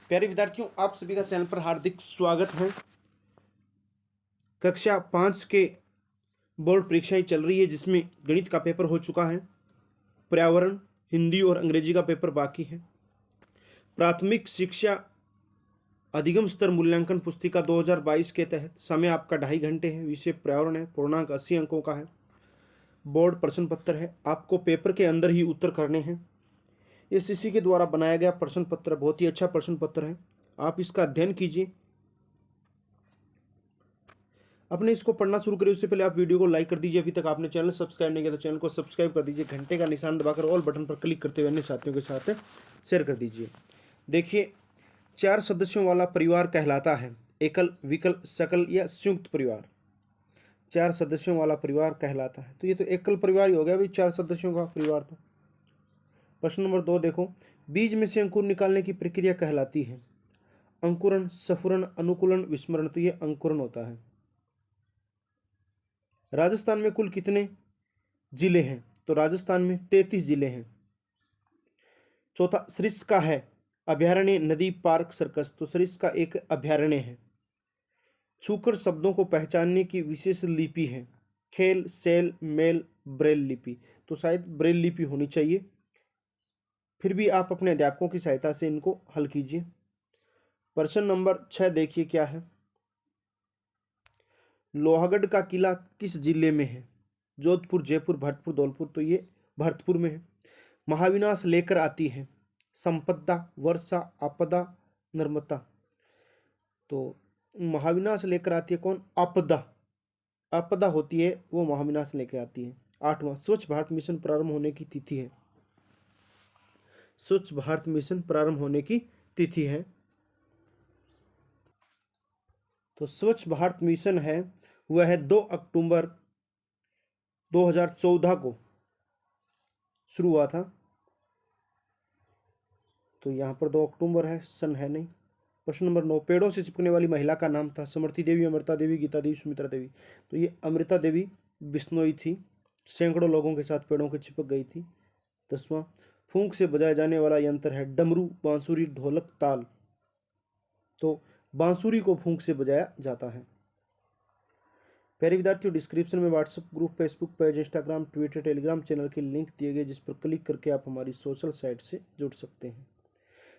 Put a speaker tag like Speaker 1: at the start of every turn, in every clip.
Speaker 1: प्यारे विद्यार्थियों, आप सभी का चैनल पर हार्दिक स्वागत है। कक्षा 5 के बोर्ड परीक्षाएं चल रही है, जिसमें गणित का पेपर हो चुका है, पर्यावरण, हिंदी और अंग्रेजी का पेपर बाकी है। प्राथमिक शिक्षा अधिगम स्तर मूल्यांकन पुस्तिका 2022 के तहत समय आपका 2.5 घंटे है। विषय पर्यावरण है, पूर्णांक 80 अंकों का है। बोर्ड प्रश्न पत्र है, आपको पेपर के अंदर ही उत्तर करने हैं। एसएससी के द्वारा बनाया गया प्रश्न पत्र बहुत ही अच्छा प्रश्न पत्र है, आप इसका अध्ययन कीजिए। अपने इसको पढ़ना शुरू करें उससे पहले आप वीडियो को लाइक कर दीजिए। अभी तक आपने चैनल सब्सक्राइब नहीं किया तो चैनल को सब्सक्राइब कर दीजिए। घंटे का निशान दबाकर ऑल बटन पर क्लिक करते हुए अन्य साथियों के साथ शेयर कर दीजिए। देखिए, 4 सदस्यों वाला परिवार कहलाता है एकल, विकल, सकल या संयुक्त परिवार। 4 सदस्यों वाला परिवार कहलाता है, तो ये तो एकल परिवार ही हो गया भाई, 4 सदस्यों का परिवार। तो प्रश्न नंबर 2 देखो, बीज में से अंकुर निकालने की प्रक्रिया कहलाती है अंकुरण, स्फुरण, अनुकूलन, विस्मरण। तो ये अंकुरण होता है। राजस्थान में कुल कितने जिले हैं? तो राजस्थान में 33 जिले हैं। चौथा, सरिस्का है अभयारण्य, नदी, पार्क, सर्कस। तो सरिस्का एक अभयारण्य है। छूकर शब्दों को पहचानने की विशेष लिपि है खेल, सेल, मेल, ब्रेल लिपि। तो शायद ब्रेल लिपि होनी चाहिए, फिर भी आप अपने अध्यापकों की सहायता से इनको हल कीजिए। प्रश्न नंबर 6 देखिए क्या है। लोहागढ़ का किला किस जिले में है? जोधपुर, जयपुर, भरतपुर, धौलपुर। तो ये भरतपुर में है। महाविनाश लेकर आती है संपदा, वर्षा, आपदा, नर्मदा। तो महाविनाश लेकर आती है कौन? आपदा। आपदा होती है वो महाविनाश लेकर आती है। 8वां, स्वच्छ भारत मिशन प्रारंभ होने की तिथि है। स्वच्छ भारत मिशन प्रारंभ होने की तिथि है, तो स्वच्छ भारत मिशन है वह है 2 अक्टूबर 2014 को शुरू हुआ था। तो यहाँ पर 2 अक्टूबर है, सन है नहीं। प्रश्न नंबर 9, पेड़ों से चिपकने वाली महिला का नाम था? समर्थी देवी, अमृता देवी, गीता देवी, सुमित्रा देवी। तो ये अमृता देवी बिश्नोई थी, सैकड़ों लोगों के साथ पेड़ों के चिपक गई थी। 10वां, फूंक से बजाया जाने वाला यंत्र है डमरू, बांसुरी, ढोलक, ताल। तो बांसुरी को फूंक से बजाया जाता है। प्यारे विद्यार्थियों, डिस्क्रिप्शन में WhatsApp group, Facebook page, Instagram, Twitter, Telegram channel के लिंक दिए गए, जिस पर क्लिक करके आप हमारी सोशल साइट से जुड़ सकते हैं।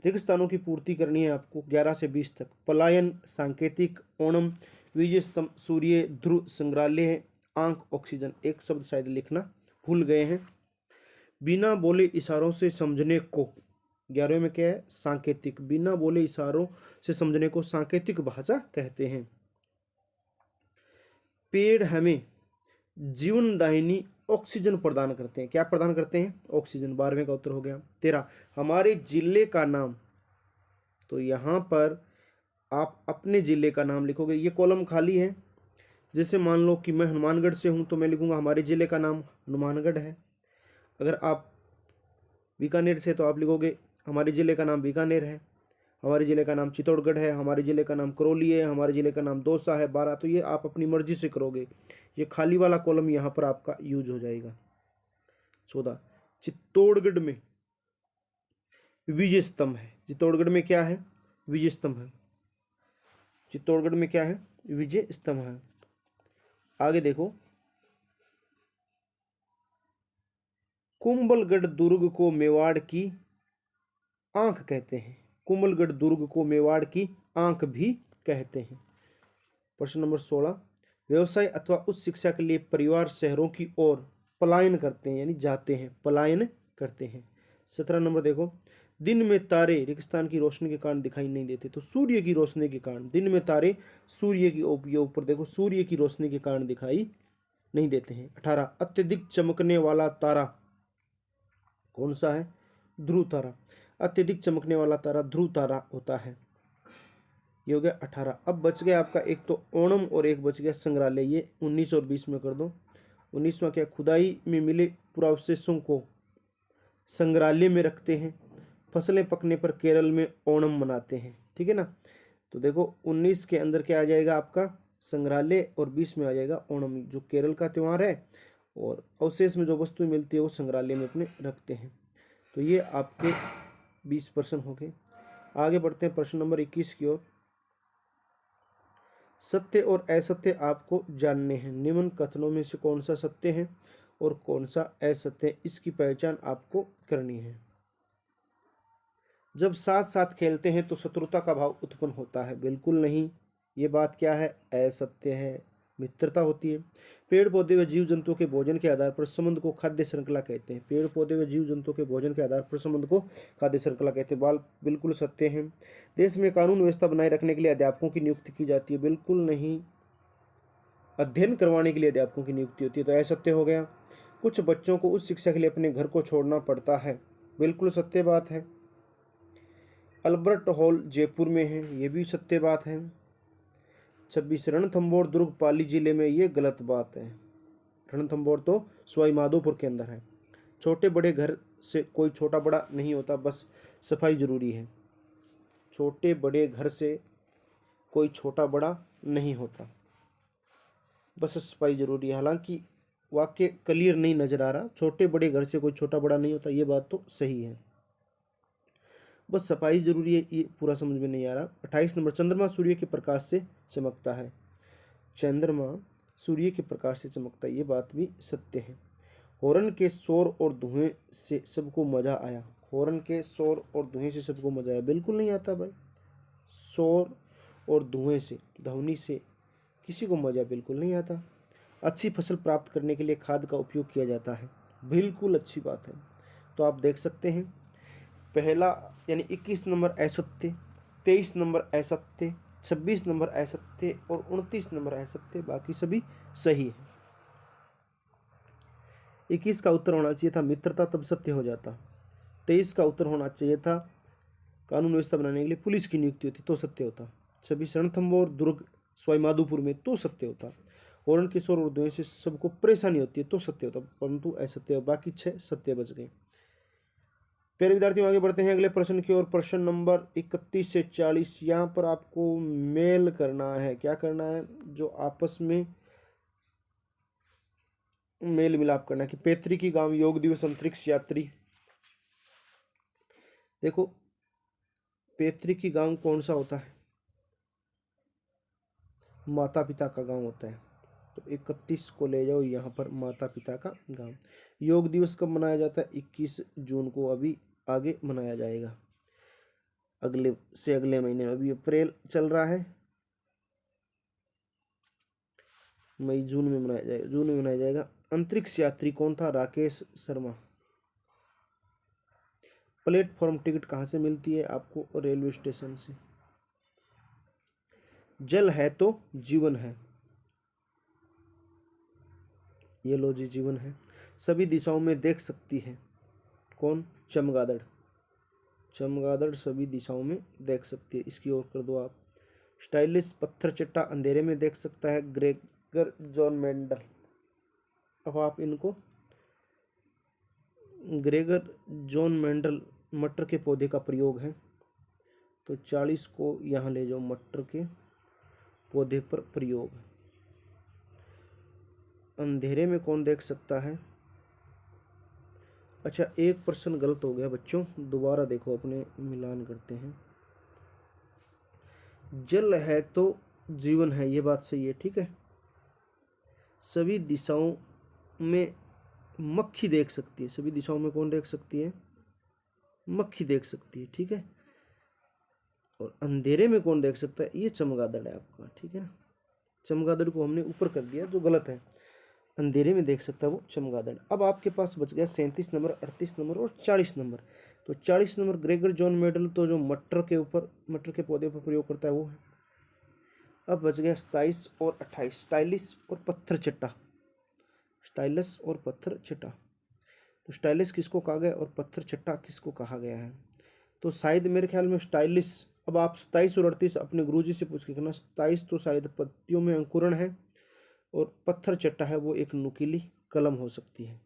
Speaker 1: रिक्त स्थानों की पूर्ति करनी है आपको 11 से 20 तक। पलायन, सांकेतिक, ओणम, विजय स्तंभ, सूर्य, ध्रुव, संग्रहालय, आंख, ऑक्सीजन। एक शब्द शायद लिखना भूल गए हैं। बिना बोले इशारों से समझने को 11वें में क्या है? सांकेतिक। बिना बोले इशारों से समझने को सांकेतिक भाषा कहते हैं। पेड़ हमें जीवनदायिनी ऑक्सीजन प्रदान करते हैं। क्या प्रदान करते हैं? ऑक्सीजन। 12वें का उत्तर हो गया। 13, हमारे जिले का नाम। तो यहाँ पर आप अपने जिले का नाम लिखोगे। ये कॉलम खाली है। जैसे मान लो कि मैं हनुमानगढ़ से हूँ तो मैं लिखूंगा हमारे जिले का नाम हनुमानगढ़ है। अगर आप बीकानेर से तो आप लिखोगे हमारे जिले का नाम बीकानेर है। हमारे ज़िले का नाम चित्तौड़गढ़ है। हमारे ज़िले का नाम करौली है। हमारे ज़िले का नाम दौसा है, 12। तो ये आप अपनी मर्जी से करोगे। ये खाली वाला कॉलम यहाँ पर आपका यूज हो जाएगा। 14, चित्तौड़गढ़ में विजय स्तंभ है। चित्तौड़गढ़ में क्या है? विजय स्तंभ है। चित्तौड़गढ़ में क्या है? विजय स्तंभ है। आगे देखो, कुंभलगढ़ दुर्ग को मेवाड़ की आंख कहते हैं। कुंभलगढ़ दुर्ग को मेवाड़ की आंख भी कहते हैं। प्रश्न नंबर 16, व्यवसाय अथवा उच्च शिक्षा के लिए परिवार शहरों की ओर पलायन करते हैं, यानी जाते हैं, पलायन करते हैं। 17 नंबर देखो, दिन में तारे रेगिस्तान की रोशनी के कारण दिखाई नहीं देते। तो सूर्य की रोशनी के कारण। दिन में तारे सूर्य की ऊपर देखो, सूर्य की रोशनी के कारण दिखाई नहीं देते हैं। 18, अत्यधिक चमकने वाला तारा कौन सा है? ध्रुव तारा। अत्यधिक चमकने वाला तारा ध्रुव तारा होता है। ये हो गया 18। अब बच गया आपका एक तो ओणम और एक बच गया संग्रहालय। ये 19 और 20 में कर दो। 19वां क्या? खुदाई में मिले पुरावशेषों को संग्रहालय में रखते हैं। फसलें पकने पर केरल में ओणम मनाते हैं। ठीक है ना? तो देखो 19 के अंदर क्या आ जाएगा आपका? संग्रहालय, और 20 में आ जाएगा ओणम, जो केरल का त्यौहार है। और अवशेष में जो वस्तु मिलती है वो संग्रहालय में अपने रखते हैं। तो ये आपके 20% हो गए। आगे बढ़ते हैं प्रश्न नंबर 21 की ओर। सत्य और असत्य आपको जानने हैं। निम्न कथनों में से कौन सा सत्य है और कौन सा असत्य है, इसकी पहचान आपको करनी है। जब साथ साथ खेलते हैं तो शत्रुता का भाव उत्पन्न होता है। बिल्कुल नहीं, ये बात क्या है, असत्य है, मित्रता होती है। पेड़ पौधे व जीव जंतुओं के भोजन के आधार पर संबंध को खाद्य श्रृंखला कहते हैं। पेड़ पौधे व जीव जंतुओं के भोजन के आधार पर संबंध को खाद्य श्रृंखला कहते हैं। बात बिल्कुल सत्य है। देश में कानून व्यवस्था बनाए रखने के लिए अध्यापकों की नियुक्ति की जाती है। बिल्कुल नहीं, अध्ययन करवाने के लिए अध्यापकों की नियुक्ति होती है। तो असत्य हो गया। कुछ बच्चों को उच्च शिक्षा के लिए अपने घर को छोड़ना पड़ता है। बिल्कुल सत्य बात है। अल्बर्ट हॉल जयपुर में है, ये भी सत्य बात है। 26 रणथंभौर दुर्ग पाली जिले में, ये गलत बात है। रणथंभौर तो सवाई माधोपुर के अंदर है। छोटे बड़े घर से कोई छोटा बड़ा नहीं होता, बस सफाई जरूरी है। छोटे बड़े घर से कोई छोटा बड़ा नहीं होता, बस सफाई जरूरी है। हालांकि वाक्य क्लियर नहीं नजर आ रहा, छोटे बड़े घर से कोई छोटा बड़ा नहीं होता, ये बात तो सही है, बस सफाई जरूरी है, ये पूरा समझ में नहीं आ रहा। 28 नंबर, चंद्रमा सूर्य के प्रकाश से चमकता है। चंद्रमा सूर्य के प्रकाश से चमकता है, ये बात भी सत्य है। हॉर्न के शोर और धुएं से सबको मजा आया। हॉर्न के शोर और धुएं से सबको मजा आया, बिल्कुल नहीं आता भाई। शोर और धुएं से, ध्वनि से किसी को मजा बिल्कुल नहीं आता। अच्छी फसल प्राप्त करने के लिए खाद का उपयोग किया जाता है, बिल्कुल अच्छी बात है। तो आप देख सकते हैं, पहला यानी 21 नंबर असत्य, 23 नंबर असत्य, 26 नंबर असत्य और 29 नंबर असत्य, बाकी सभी सही है। 21 का उत्तर होना चाहिए था मित्रता, तब सत्य हो जाता। 23 का उत्तर होना चाहिए था कानून व्यवस्था बनाने के लिए पुलिस की नियुक्ति होती, तो सत्य होता। 26 रणथंभौर दुर्ग सवाई माधोपुर में, तो सत्य होता। हॉर्न के शोर और धुएं से सबको परेशानी होती है, तो सत्य होता, परंतु असत्य। बाकी 6 सत्य बच गए। प्यारे विद्यार्थियों, आगे बढ़ते हैं अगले प्रश्न की ओर। प्रश्न नंबर 31 से 40। यहाँ पर आपको मेल करना है। क्या करना है, जो आपस में मेल मिलाप करना है कि पैतृकी गांव, योग दिवस, अंतरिक्ष यात्री। देखो, पैतृकी गांव कौन सा होता है, माता पिता का गांव होता है, तो 31 को ले जाओ यहाँ पर, माता पिता का गांव। योग दिवस कब मनाया जाता है, 21 जून को, अभी आगे मनाया जाएगा, अगले महीने में। अभी अप्रैल चल रहा है, मई जून में मनाया जाएगा, जून में मनाया जाएगा। अंतरिक्ष यात्री कौन था, राकेश शर्मा। प्लेटफॉर्म टिकट कहाँ से मिलती है आपको, रेलवे स्टेशन से। जल है तो जीवन है, ये लो जी, जीवन है। सभी दिशाओं में देख सकती है, कौन, चमगादड़। चमगादड़ सभी दिशाओं में देख सकती है, इसकी ओर कर दो आप। स्टाइलिश पत्थर चट्टा अंधेरे में देख सकता है, ग्रेगर जॉन मेंडल। अब आप इनको, ग्रेगर जॉन मेंडल, मटर के पौधे का प्रयोग है, तो 40 को यहाँ ले जाओ, मटर के पौधे पर प्रयोग। अंधेरे में कौन देख सकता है, अच्छा एक प्रश्न गलत हो गया बच्चों, दोबारा देखो, अपने मिलान करते हैं। जल है तो जीवन है, ये बात सही है, ठीक है। सभी दिशाओं में मक्खी देख सकती है, सभी दिशाओं में कौन देख सकती है, मक्खी देख सकती है, ठीक है। और अंधेरे में कौन देख सकता है, ये चमगादड़ है आपका, ठीक है ना। चमगादड़ को हमने ऊपर कर दिया, जो गलत है, अंधेरे में देख सकता है वो चमगादड़। अब आपके पास बच गया 37 नंबर, 38 नंबर और 40 नंबर। तो 40 नंबर ग्रेगर जॉन मेडल, तो जो मटर के ऊपर, मटर के पौधे पर प्रयोग करता है वो है। अब बच गया 27 और 28, स्टाइलिश और पत्थर चट्टा। स्टाइलिश और पत्थर चट्टा, तो स्टाइलिश किसको कहा गया और पत्थर चट्टा किसको कहा गया है, तो शायद मेरे ख्याल में स्टाइलिश। अब आप 27 और 38 अपने गुरुजी से पूछ के करना। 27 तो शायद पत्तियों में अंकुरण है, और पत्थर चट्टा है वो एक नुकीली कलम हो सकती है।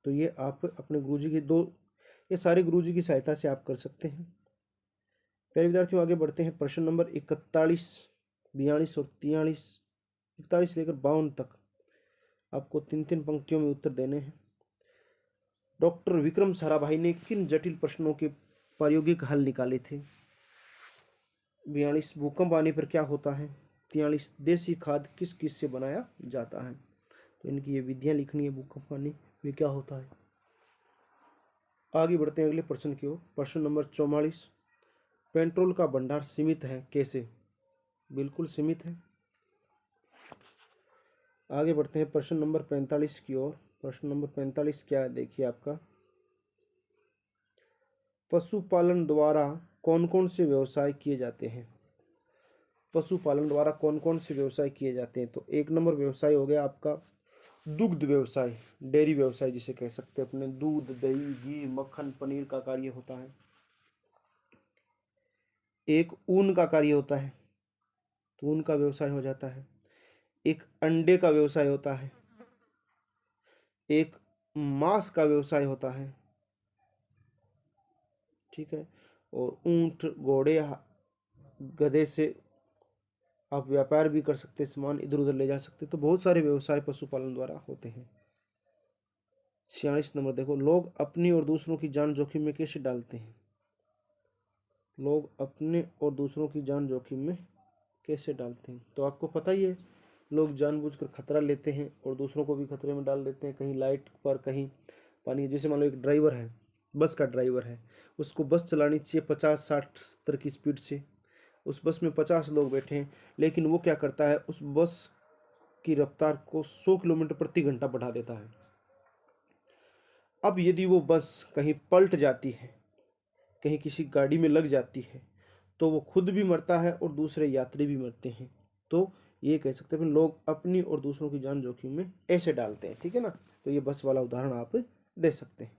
Speaker 1: तो ये आप अपने गुरुजी की दो, ये सारे गुरुजी की सहायता से आप कर सकते हैं। प्यारे विद्यार्थियों, आगे बढ़ते हैं। प्रश्न नंबर 41, 42 और 43, 41 लेकर 52 तक आपको 3-3 पंक्तियों में उत्तर देने हैं। डॉक्टर विक्रम साराभाई ने किन जटिल प्रश्नों के प्रायोगिक हल निकाले थे? 42 भूकंप आने पर क्या होता है? 43 देसी खाद किस किस से बनाया जाता है? तो इनकी ये विधियां लिखनी है, भूकंप आने में क्या होता है। आगे बढ़ते हैं अगले प्रश्न की ओर। प्रश्न नंबर 44, पेट्रोल का भंडार सीमित है, कैसे? बिल्कुल सीमित है। आगे बढ़ते हैं प्रश्न नंबर 45 की ओर। प्रश्न नंबर 45 क्या है, देखिए आपका, पशुपालन द्वारा कौन कौन से व्यवसाय किए जाते हैं? पशुपालन द्वारा कौन कौन से व्यवसाय किए जाते हैं? तो एक नंबर व्यवसाय हो गया आपका दुग्ध व्यवसाय, डेयरी व्यवसाय जिसे कह सकते हैं अपने, दूध, दही, घी, मक्खन, पनीर का कार्य होता है। एक ऊन का कार्य होता है, तो ऊन का व्यवसाय हो जाता है। एक अंडे का व्यवसाय होता है। एक मांस का व्यवसाय होता है, ठीक है। और ऊंट, घोड़े, गधे से आप व्यापार भी कर सकते, सामान इधर उधर ले जा सकते। तो बहुत सारे व्यवसाय पशुपालन द्वारा होते हैं। 46 नंबर देखो, लोग अपनी और दूसरों की जान जोखिम में कैसे डालते हैं? लोग अपने और दूसरों की जान जोखिम में कैसे डालते हैं? तो आपको पता ही है, लोग जानबूझकर खतरा लेते हैं और दूसरों को भी खतरे में डाल देते हैं। कहीं लाइट पर, कहीं पानी। जैसे मान लो एक ड्राइवर है, बस का ड्राइवर है, उसको बस चलानी चाहिए 50-60 70 की स्पीड से। उस बस में 50 लोग बैठे हैं, लेकिन वो क्या करता है, उस बस की रफ्तार को 100 किलोमीटर प्रति घंटा बढ़ा देता है। अब यदि वो बस कहीं पलट जाती है, कहीं किसी गाड़ी में लग जाती है, तो वो खुद भी मरता है और दूसरे यात्री भी मरते हैं। तो ये कह सकते हैं लोग अपनी और दूसरों की जान जोखिम में ऐसे डालते हैं, ठीक है ना। तो ये बस वाला उदाहरण आप दे सकते हैं।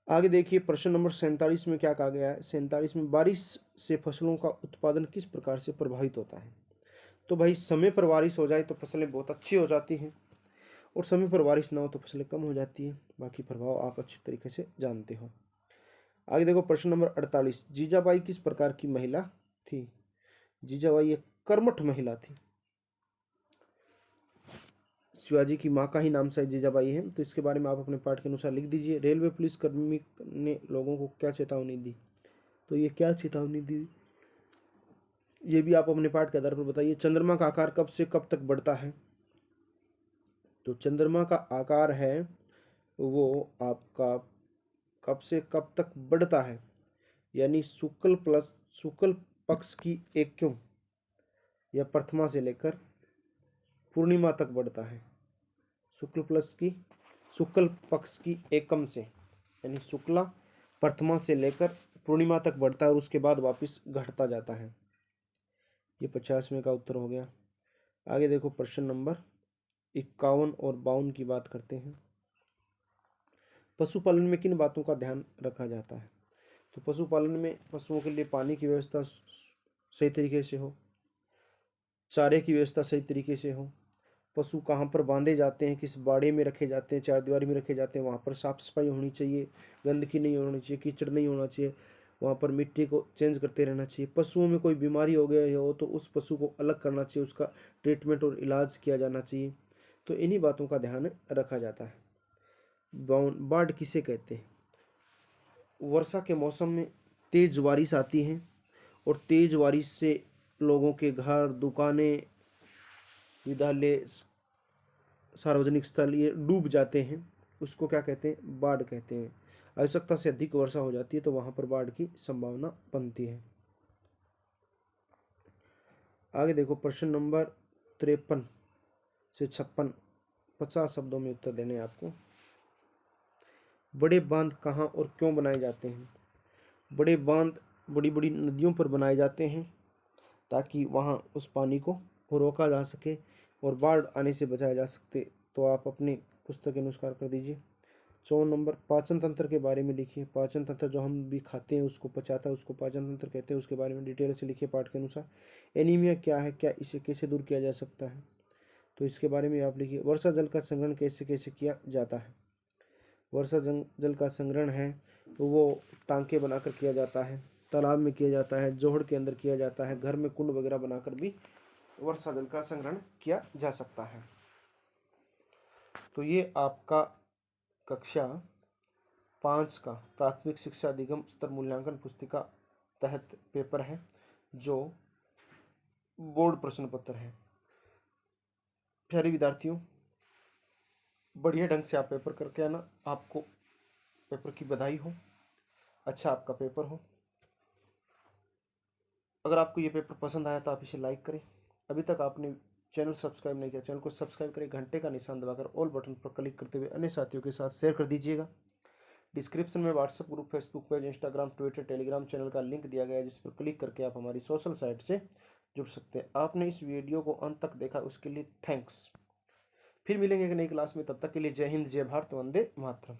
Speaker 1: आगे देखिए प्रश्न नंबर 47 में क्या कहा गया है। 47 में, बारिश से फसलों का उत्पादन किस प्रकार से प्रभावित होता है? तो भाई समय पर बारिश हो जाए तो फसलें बहुत अच्छी हो जाती हैं, और समय पर बारिश ना हो तो फसलें कम हो जाती हैं। बाकी प्रभाव आप अच्छी तरीके से जानते हो। आगे देखो प्रश्न नंबर 48, जीजाबाई किस प्रकार की महिला थी? जीजाबाई एक कर्मठ महिला थी। शिवाजी की माँ का ही नाम शायद जीजाबाई है, तो इसके बारे में आप अपने पाठ के अनुसार लिख दीजिए। रेलवे पुलिस कर्मी ने लोगों को क्या चेतावनी दी? तो ये क्या चेतावनी दी, ये भी आप अपने पाठ के आधार पर बताइए। चंद्रमा का आकार कब से कब तक बढ़ता है? तो चंद्रमा का आकार है वो आपका कब से कब तक बढ़ता है, यानी शुक्ल पक्ष की एकम या प्रथमा से लेकर पूर्णिमा तक बढ़ता है। शुक्ल पक्ष की एकम से, यानी शुक्ला प्रथमा से लेकर पूर्णिमा तक बढ़ता है और उसके बाद वापस घटता जाता है। ये 50वें का उत्तर हो गया। आगे देखो प्रश्न नंबर 51 और 52 की बात करते हैं। पशुपालन में किन बातों का ध्यान रखा जाता है? तो पशुपालन में पशुओं के लिए पानी की व्यवस्था सही तरीके से हो, चारे की व्यवस्था सही तरीके से हो, पशु कहाँ पर बांधे जाते हैं, किस बाड़े में रखे जाते हैं, चारदीवारी में रखे जाते हैं, वहाँ पर साफ सफाई होनी चाहिए, गंदगी नहीं होनी चाहिए, कीचड़ नहीं होना चाहिए, वहाँ पर मिट्टी को चेंज करते रहना चाहिए। पशुओं में कोई बीमारी हो गया हो तो उस पशु को अलग करना चाहिए, उसका ट्रीटमेंट और इलाज किया जाना चाहिए। तो इन्हीं बातों का ध्यान रखा जाता है। बाढ़ किसे कहते हैं? वर्षा के मौसम में तेज बारिश आती है और तेज बारिश से लोगों के घर, दुकानें, विद्यालय, सार्वजनिक स्थल ये डूब जाते हैं। उसको क्या कहते हैं? बाढ़ कहते हैं। आवश्यकता से अधिक वर्षा हो जाती है तो वहां पर बाढ़ की संभावना बनती है। आगे देखो प्रश्न नंबर 53 से 56, 50 शब्दों में उत्तर देने आपको। बड़े बांध कहाँ और क्यों बनाए जाते हैं? बड़े बांध बड़ी बड़ी नदियों पर बनाए जाते हैं ताकि वहाँ उस पानी को रोका जा सके और बाढ़ आने से बचाया जा सकते। तो आप अपनी पुस्तक के अनुसार कर दीजिए। 54 नंबर, पाचन तंत्र के बारे में लिखिए। पाचन तंत्र जो हम भी खाते हैं उसको पचाता है, उसको पाचन तंत्र कहते हैं। उसके बारे में डिटेल से लिखिए पाठ के अनुसार। एनीमिया क्या है, क्या इसे कैसे दूर किया जा सकता है, तो इसके बारे में आप लिखिए। वर्षा जल का संग्रहण कैसे कैसे किया जाता है? वर्षा जल का संग्रहण है तो वो टांके बनाकर किया जाता है, तालाब में किया जाता है, जोहड़ के अंदर किया जाता है, घर में कुंड वगैरह बनाकर भी वर्षा जल का संग्रहण किया जा सकता है। तो ये आपका कक्षा 5 का प्राथमिक शिक्षा अधिगम स्तर मूल्यांकन पुस्तिका तहत पेपर है, जो बोर्ड प्रश्न पत्र है। प्यारे विद्यार्थियों, बढ़िया ढंग से आप पेपर करके आना। आपको पेपर की बधाई हो, अच्छा आपका पेपर हो। अगर आपको ये पेपर पसंद आया तो आप इसे लाइक करें। अभी तक आपने चैनल सब्सक्राइब नहीं किया, चैनल को सब्सक्राइब करें, घंटे का निशान दबाकर ऑल बटन पर क्लिक करते हुए अन्य साथियों के साथ शेयर कर दीजिएगा। डिस्क्रिप्शन में WhatsApp group, Facebook page, Instagram, Twitter, Telegram channel का लिंक दिया गया है, जिस पर क्लिक करके आप हमारी सोशल साइट से जुड़ सकते हैं। आपने इस वीडियो को अंत तक देखा, उसके लिए थैंक्स। फिर मिलेंगे एक नई क्लास में, तब तक के लिए जय हिंद, जय भारत, वंदे मातरम।